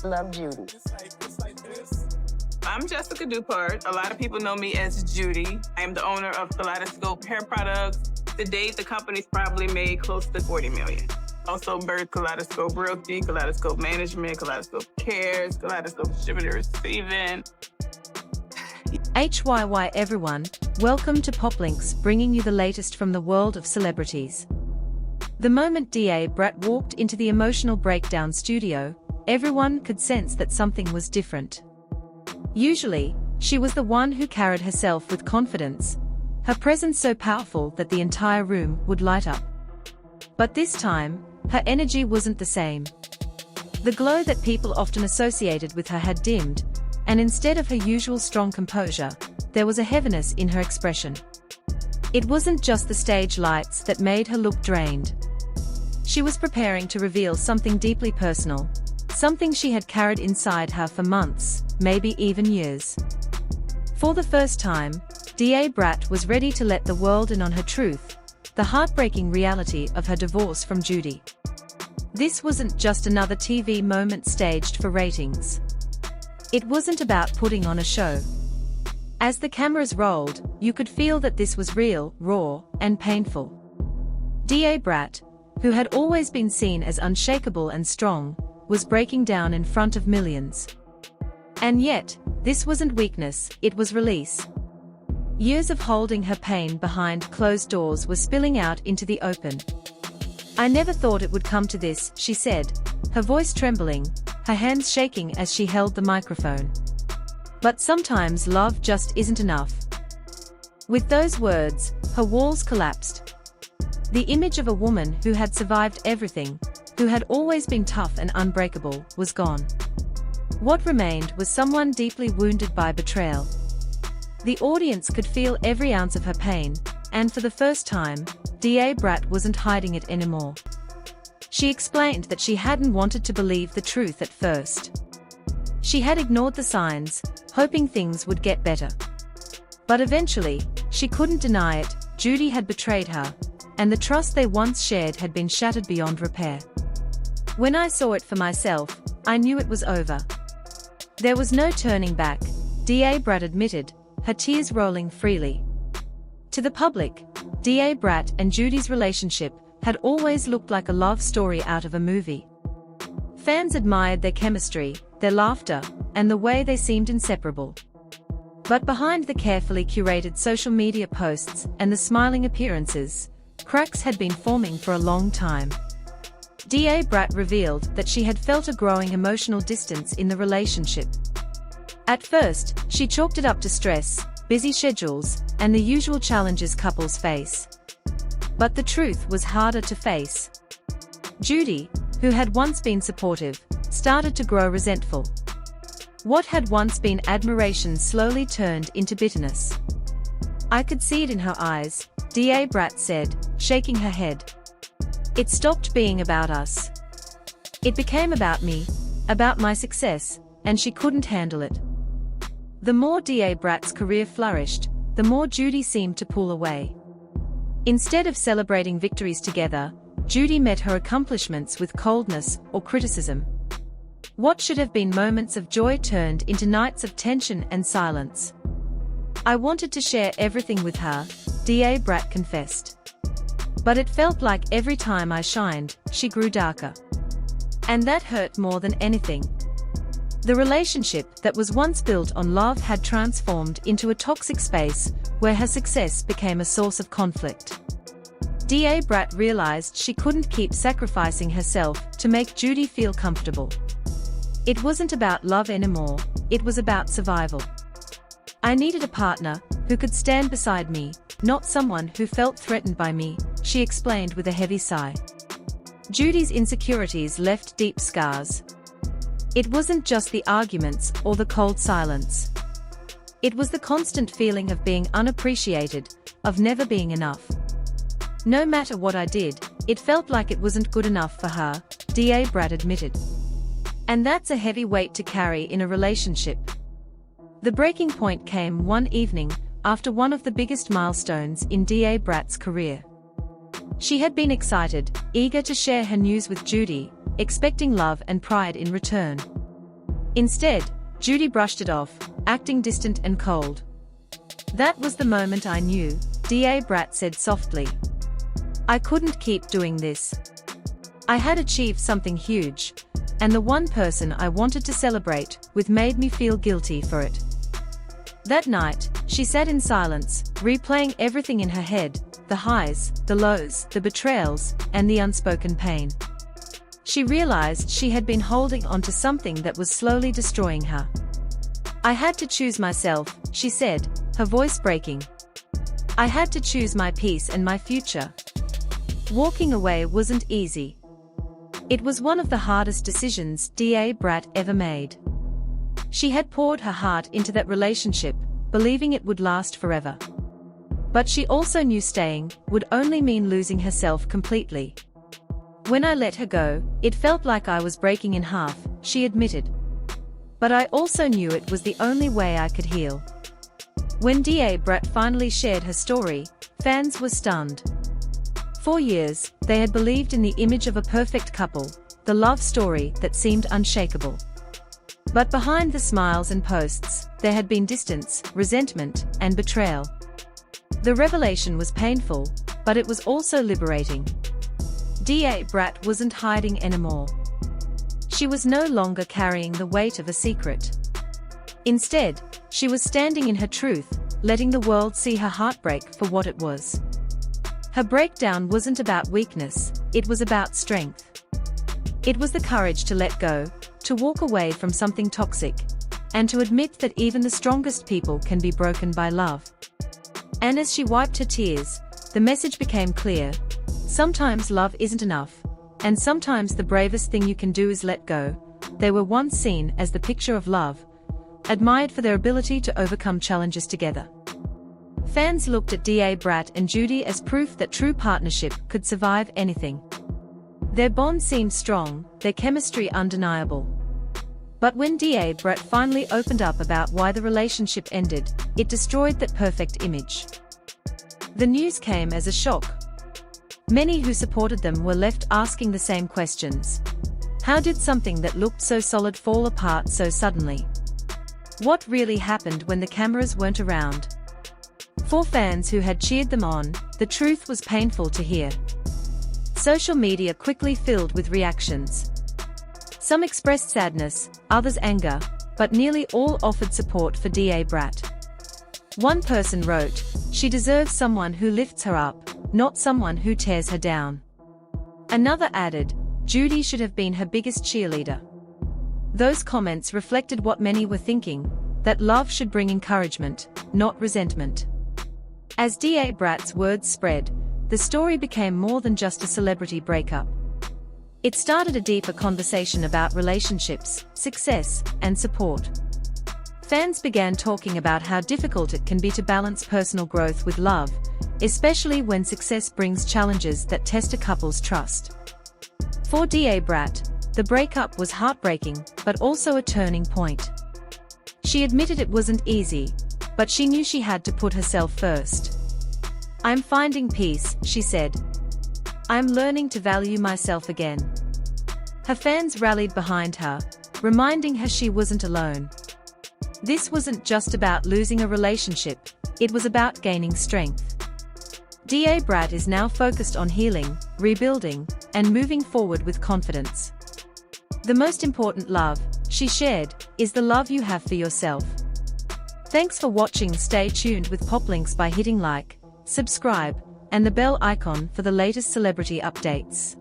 Love Judy. I'm Jessica Dupart. A lot of people know me as Judy. I am the owner of Kaleidoscope Hair Products. To date, the company's probably made close to $40 million. Also birthed Kaleidoscope Realty, Kaleidoscope Management, Kaleidoscope Cares, Kaleidoscope Distributor Receiving. HYY everyone, welcome to Poplinks, bringing you the latest from the world of celebrities. The moment Brat walked into the emotional breakdown studio, everyone could sense that something was different. Usually, she was the one who carried herself with confidence, her presence so powerful that the entire room would light up. But this time, her energy wasn't the same. The glow that people often associated with her had dimmed, and instead of her usual strong composure, there was a heaviness in her expression. It wasn't just the stage lights that made her look drained. She was preparing to reveal something deeply personal, something she had carried inside her for months, maybe even years. For the first time, Brat was ready to let the world in on her truth, the heartbreaking reality of her divorce from Judy. This wasn't just another TV moment staged for ratings. It wasn't about putting on a show. As the cameras rolled, you could feel that this was real, raw, and painful. Brat, who had always been seen as unshakable and strong, was breaking down in front of millions. And yet, this wasn't weakness, it was release. Years of holding her pain behind closed doors were spilling out into the open. "I never thought it would come to this," she said, her voice trembling, her hands shaking as she held the microphone. "But sometimes love just isn't enough." With those words, her walls collapsed. The image of a woman who had survived everything, who had always been tough and unbreakable, was gone. What remained was someone deeply wounded by betrayal. The audience could feel every ounce of her pain, and for the first time, Brat wasn't hiding it anymore. She explained that she hadn't wanted to believe the truth at first. She had ignored the signs, hoping things would get better. But eventually, she couldn't deny it, Judy had betrayed her, and the trust they once shared had been shattered beyond repair. "When I saw it for myself, I knew it was over." There was no turning back, Brat admitted, her tears rolling freely. To the public, Brat and Judy's relationship had always looked like a love story out of a movie. Fans admired their chemistry, their laughter, and the way they seemed inseparable. But behind the carefully curated social media posts and the smiling appearances, cracks had been forming for a long time. Brat revealed that she had felt a growing emotional distance in the relationship. At first, she chalked it up to stress, busy schedules, and the usual challenges couples face. But the truth was harder to face. Judy, who had once been supportive, started to grow resentful. What had once been admiration slowly turned into bitterness. "I could see it in her eyes," Brat said, shaking her head. "It stopped being about us. It became about me, about my success, and she couldn't handle it." The more Brat's career flourished, the more Judy seemed to pull away. Instead of celebrating victories together, Judy met her accomplishments with coldness or criticism. What should have been moments of joy turned into nights of tension and silence. "I wanted to share everything with her," Brat confessed. "But it felt like every time I shined, she grew darker. And that hurt more than anything." The relationship that was once built on love had transformed into a toxic space where her success became a source of conflict. Brat realized she couldn't keep sacrificing herself to make Judy feel comfortable. It wasn't about love anymore, it was about survival. "I needed a partner who could stand beside me, not someone who felt threatened by me," she explained with a heavy sigh. Judy's insecurities left deep scars. It wasn't just the arguments or the cold silence. It was the constant feeling of being unappreciated, of never being enough. "No matter what I did, it felt like it wasn't good enough for her," Brat admitted. And that's a heavy weight to carry in a relationship. The breaking point came one evening, after one of the biggest milestones in Brat's career. She had been excited, eager to share her news with Judy, expecting love and pride in return. Instead, Judy brushed it off, acting distant and cold. "That was the moment I knew," Da Brat said softly. "I couldn't keep doing this. I had achieved something huge, and the one person I wanted to celebrate with made me feel guilty for it." That night, she sat in silence, replaying everything in her head, the highs, the lows, the betrayals, and the unspoken pain. She realized she had been holding on to something that was slowly destroying her. "I had to choose myself," she said, her voice breaking. "I had to choose my peace and my future." Walking away wasn't easy. It was one of the hardest decisions Da Brat ever made. She had poured her heart into that relationship, believing it would last forever. But she also knew staying would only mean losing herself completely. "When I let her go, it felt like I was breaking in half," she admitted. "But I also knew it was the only way I could heal." When Da Brat finally shared her story, fans were stunned. For years, they had believed in the image of a perfect couple, the love story that seemed unshakable. But behind the smiles and posts, there had been distance, resentment, and betrayal. The revelation was painful, but it was also liberating. Da Brat wasn't hiding anymore. She was no longer carrying the weight of a secret. Instead, she was standing in her truth, letting the world see her heartbreak for what it was. Her breakdown wasn't about weakness, it was about strength. It was the courage to let go, to walk away from something toxic, and to admit that even the strongest people can be broken by love. And as she wiped her tears, the message became clear. Sometimes love isn't enough, and sometimes the bravest thing you can do is let go. They were once seen as the picture of love, admired for their ability to overcome challenges together. Fans looked at Da Brat and Judy as proof that true partnership could survive anything. Their bond seemed strong, their chemistry undeniable. But when Da Brat finally opened up about why the relationship ended, it destroyed that perfect image. The news came as a shock. Many who supported them were left asking the same questions. How did something that looked so solid fall apart so suddenly? What really happened when the cameras weren't around? For fans who had cheered them on, the truth was painful to hear. Social media quickly filled with reactions. Some expressed sadness, others anger, but nearly all offered support for Da Brat. One person wrote, "She deserves someone who lifts her up, not someone who tears her down." Another added, "Judy should have been her biggest cheerleader." Those comments reflected what many were thinking, that love should bring encouragement, not resentment. As Da Brat's words spread, the story became more than just a celebrity breakup. It started a deeper conversation about relationships, success, and support. Fans began talking about how difficult it can be to balance personal growth with love, especially when success brings challenges that test a couple's trust. For Da Brat, the breakup was heartbreaking, but also a turning point. She admitted it wasn't easy, but she knew she had to put herself first. "I'm finding peace," she said. "I'm learning to value myself again." Her fans rallied behind her, reminding her she wasn't alone. This wasn't just about losing a relationship, it was about gaining strength. Da Brat is now focused on healing, rebuilding, and moving forward with confidence. The most important love, she shared, is the love you have for yourself. Thanks for watching. Stay tuned with Poplinks by hitting like, subscribe, and the bell icon for the latest celebrity updates.